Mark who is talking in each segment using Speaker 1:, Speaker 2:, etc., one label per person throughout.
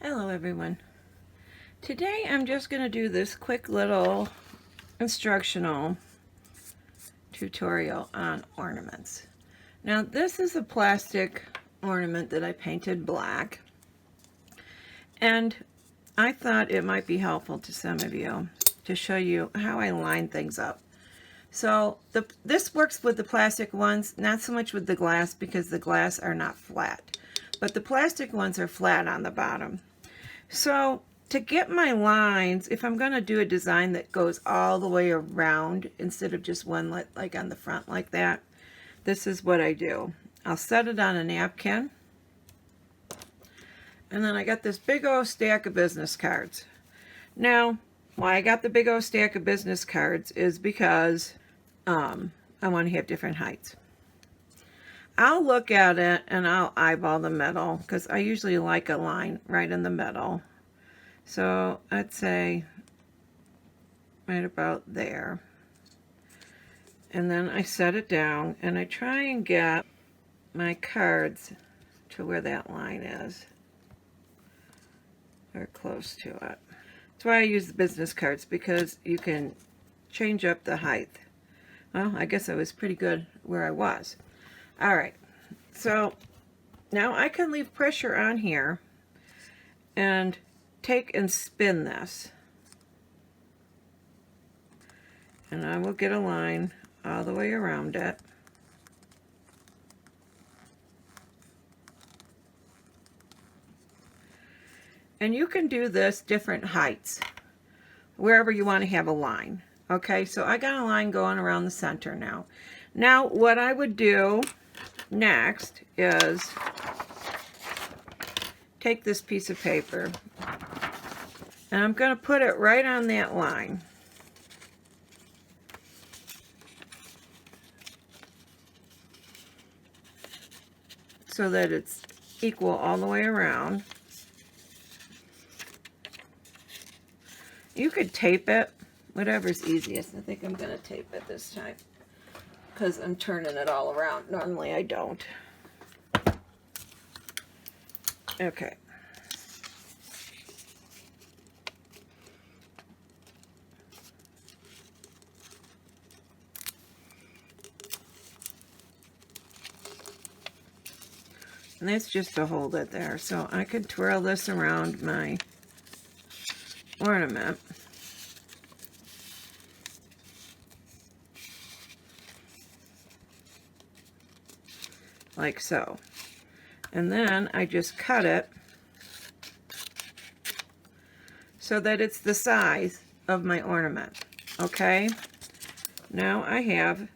Speaker 1: Hello everyone. Today I'm just going to do this quick little instructional tutorial on ornaments. Now this is a plastic ornament that I painted black, and I thought it might be helpful to some of you to show you how I line things up. So this works with the plastic ones, not so much with the glass because the glass are not flat, but the plastic ones are flat on the bottom. So to get my lines, if I'm going to do a design that goes all the way around instead of just one like on the front like that, this is what I do. I'll set it on a napkin, and then I got this big old stack of business cards. Now, why I got the big old stack of business cards is because I want to have different heights. I'll look at it and I'll eyeball the middle because I usually like a line right in the middle. So I'd say right about there. And then I set it down and I try and get my cards to where that line is, or close to it. That's why I use the business cards, because you can change up the height. Well, I guess I was pretty good where I was. All right, so now I can leave pressure on here and take and spin this. And I will get a line all the way around it. And you can do this different heights, wherever you want to have a line. Okay, so I got a line going around the center now. Now, what I would do next is take this piece of paper, and I'm going to put it right on that line. So that it's equal all the way around. You could tape it, whatever's easiest. I think I'm going to tape it this time because I'm turning it all around. Normally I don't. Okay. And that's just to hold it there. So I could twirl this around my ornament. Like so. And then I just cut it so that it's the size of my ornament. Okay? Now I have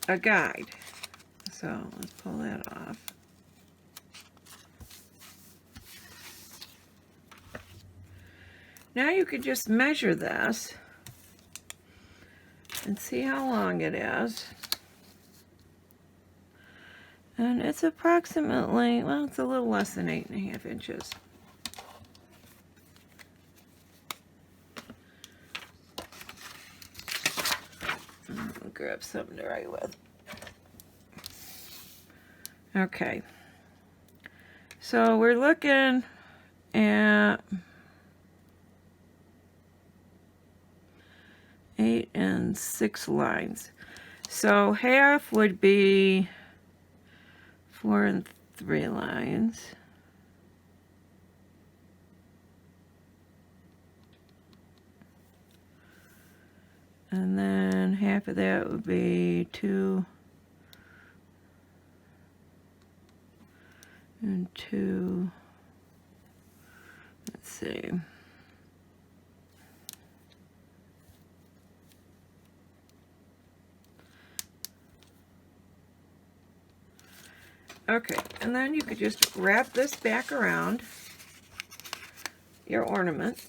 Speaker 1: a guide. So let's pull that off. Now you can just measure this and see how long it is. And it's approximately, well, it's a little less than 8.5 inches. I'll grab something to write with. Okay. So we're looking at 8 and 6 lines. So half would be 4 and 3 lines. And then half of that would be 2 and 2. Let's see. Okay, and then you could just wrap this back around your ornament.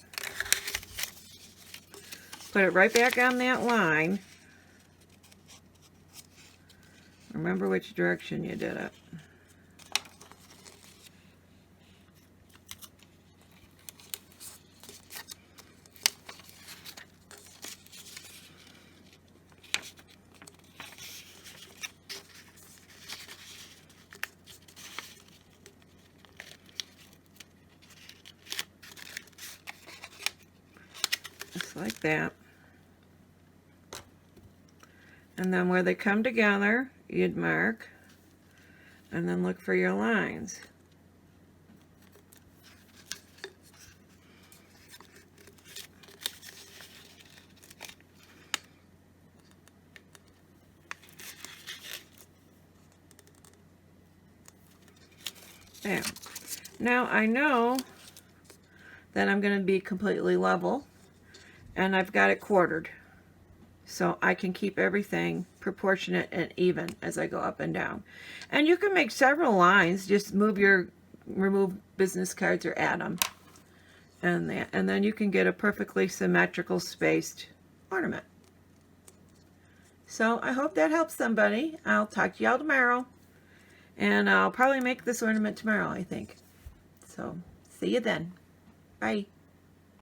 Speaker 1: Put it right back on that line. Remember which direction you did it. just like that. And then where they come together, you'd mark, and then look for your lines. There. Now I know that I'm going to be completely level, and I've got it quartered, so I can keep everything proportionate and even as I go up and down. And you can make several lines, just remove business cards or add them, and then you can get a perfectly symmetrical spaced ornament. So I hope that helps somebody. I'll talk to y'all tomorrow, and I'll probably make this ornament tomorrow, I think. So see you then. Bye.